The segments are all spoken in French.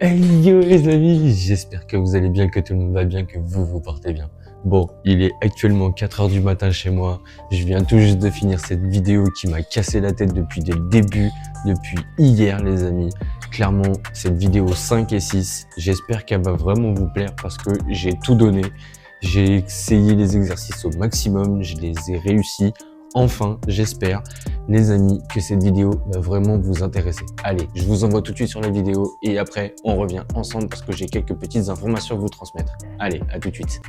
Hey yo les amis, j'espère que vous allez bien, que tout le monde va bien, que vous vous portez bien. Bon, il est actuellement 4 heures du matin chez moi. Je viens tout juste de finir cette vidéo qui m'a cassé la tête depuis le début, depuis hier les amis. Clairement, cette vidéo 5 et 6, j'espère qu'elle va vraiment vous plaire parce que j'ai tout donné. J'ai essayé les exercices au maximum, je les ai réussis. Enfin, j'espère, les amis, que cette vidéo va vraiment vous intéresser. Allez, je vous envoie tout de suite sur la vidéo et après, on revient ensemble parce que j'ai quelques petites informations à vous transmettre. Allez, à tout de suite.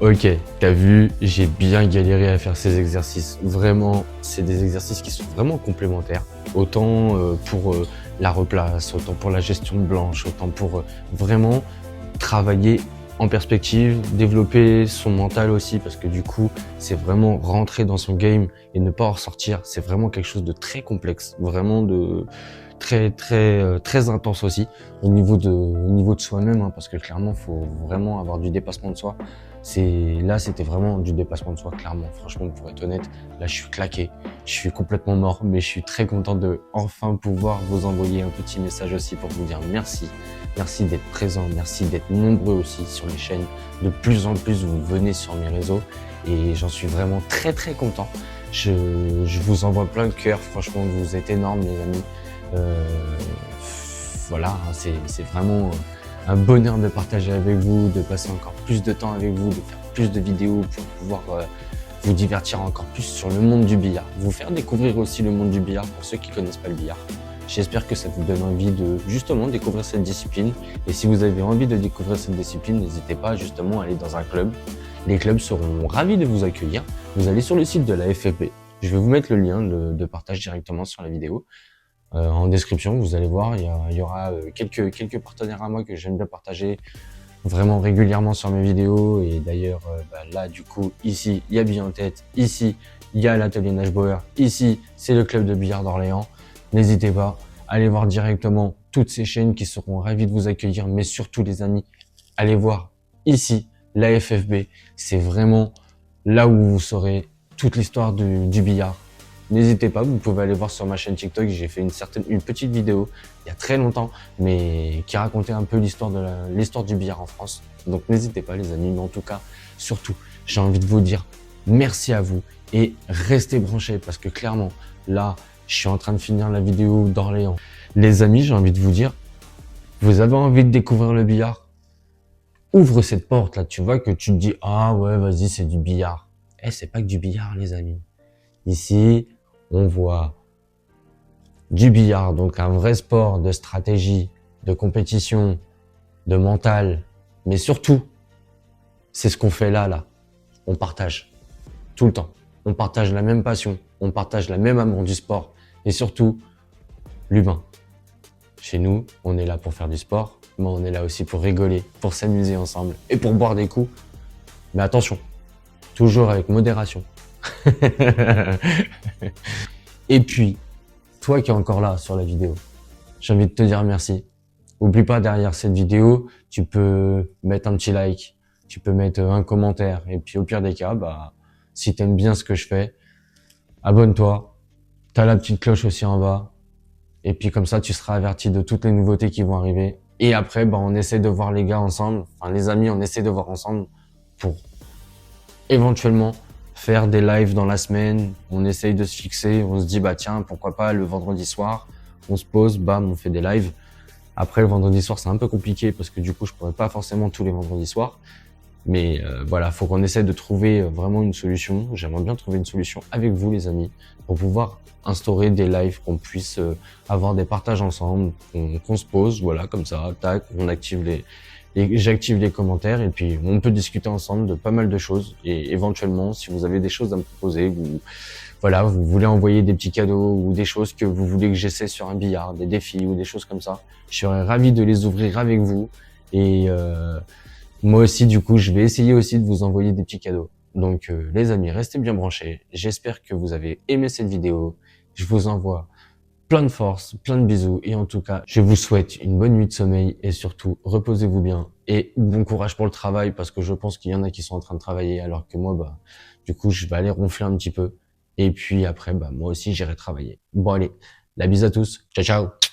Ok, t'as vu, j'ai bien galéré à faire ces exercices. Vraiment, c'est des exercices qui sont vraiment complémentaires. Autant pour la replace, autant pour la gestion de blanche, autant pour vraiment travailler en perspective, développer son mental aussi, parce que du coup, c'est vraiment rentrer dans son game et ne pas en ressortir. C'est vraiment quelque chose de très complexe, vraiment de très intense aussi au niveau de soi-même, hein, parce que clairement, faut vraiment avoir du dépassement de soi. C'était vraiment du dépassement de soi, clairement. Franchement, pour être honnête, là, je suis claqué, je suis complètement mort, mais je suis très content de enfin pouvoir vous envoyer un petit message aussi pour vous dire merci. Merci d'être présent, merci d'être nombreux aussi sur les chaînes. De plus en plus, vous venez sur mes réseaux et j'en suis vraiment très content. Je vous envoie plein de cœurs, franchement, vous êtes énormes les amis. Voilà, hein, c'est vraiment un bonheur de partager avec vous, de passer encore plus de temps avec vous, de faire plus de vidéos pour pouvoir vous divertir encore plus sur le monde du billard. Vous faire découvrir aussi le monde du billard pour ceux qui connaissent pas le billard. J'espère que ça vous donne envie de justement découvrir cette discipline. Et si vous avez envie de découvrir cette discipline, n'hésitez pas justement à aller dans un club. Les clubs seront ravis de vous accueillir. Vous allez sur le site de la FFB. Je vais vous mettre le lien de partage directement sur la vidéo. En description, vous allez voir, il y aura quelques partenaires à moi que j'aime bien partager vraiment régulièrement sur mes vidéos. Et d'ailleurs, là, du coup, ici, il y a Billets en tête. Ici, il y a l'atelier Nash Bauer. Ici, c'est le club de billard d'Orléans. N'hésitez pas, allez voir directement toutes ces chaînes qui seront ravies de vous accueillir. Mais surtout, les amis, allez voir ici, la FFB. C'est vraiment là où vous saurez toute l'histoire du billard. N'hésitez pas, vous pouvez aller voir sur ma chaîne TikTok, j'ai fait une petite vidéo il y a très longtemps, mais qui racontait un peu l'histoire du billard en France. Donc n'hésitez pas les amis, mais en tout cas, surtout, j'ai envie de vous dire merci à vous et restez branchés parce que clairement, là, je suis en train de finir la vidéo d'Orléans. Les amis, j'ai envie de vous dire, vous avez envie de découvrir le billard? Ouvre cette porte là, tu vois que tu te dis, ah ouais, vas-y, c'est du billard. Eh, c'est pas que du billard les amis. Ici, on voit du billard, donc un vrai sport de stratégie, de compétition, de mental, mais surtout, c'est ce qu'on fait là. On partage tout le temps. On partage la même passion, on partage la même amour du sport et surtout, l'humain. Chez nous, on est là pour faire du sport, mais on est là aussi pour rigoler, pour s'amuser ensemble et pour boire des coups. Mais attention, toujours avec modération. Et puis, toi qui es encore là sur la vidéo, j'ai envie de te dire merci. Oublie pas, derrière cette vidéo, tu peux mettre un petit like, tu peux mettre un commentaire. Et puis au pire des cas, si t'aimes bien ce que je fais, abonne-toi. T'as la petite cloche aussi en bas. Et puis comme ça, tu seras averti de toutes les nouveautés qui vont arriver. Et après, on essaie de voir les gars ensemble, enfin les amis, on essaie de voir ensemble pour éventuellement faire des lives dans la semaine, on essaye de se fixer, on se dit tiens, pourquoi pas le vendredi soir, on se pose, on fait des lives. Après le vendredi soir c'est un peu compliqué parce que du coup je pourrais pas forcément tous les vendredis soirs. Mais voilà, faut qu'on essaie de trouver vraiment une solution. J'aimerais bien trouver une solution avec vous les amis pour pouvoir instaurer des lives, qu'on puisse avoir des partages ensemble, qu'on se pose, voilà, comme ça, tac, on active j'active les commentaires et puis on peut discuter ensemble de pas mal de choses et éventuellement si vous avez des choses à me proposer, vous voulez envoyer des petits cadeaux ou des choses que vous voulez que j'essaie sur un billard, des défis ou des choses comme ça, je serais ravi de les ouvrir avec vous et moi aussi du coup je vais essayer aussi de vous envoyer des petits cadeaux. Donc les amis, restez bien branchés, j'espère que vous avez aimé cette vidéo, je vous envoie plein de force, plein de bisous et en tout cas, je vous souhaite une bonne nuit de sommeil et surtout, reposez-vous bien et bon courage pour le travail parce que je pense qu'il y en a qui sont en train de travailler alors que moi, du coup, je vais aller ronfler un petit peu et puis après, moi aussi, j'irai travailler. Bon allez, la bise à tous, ciao ciao.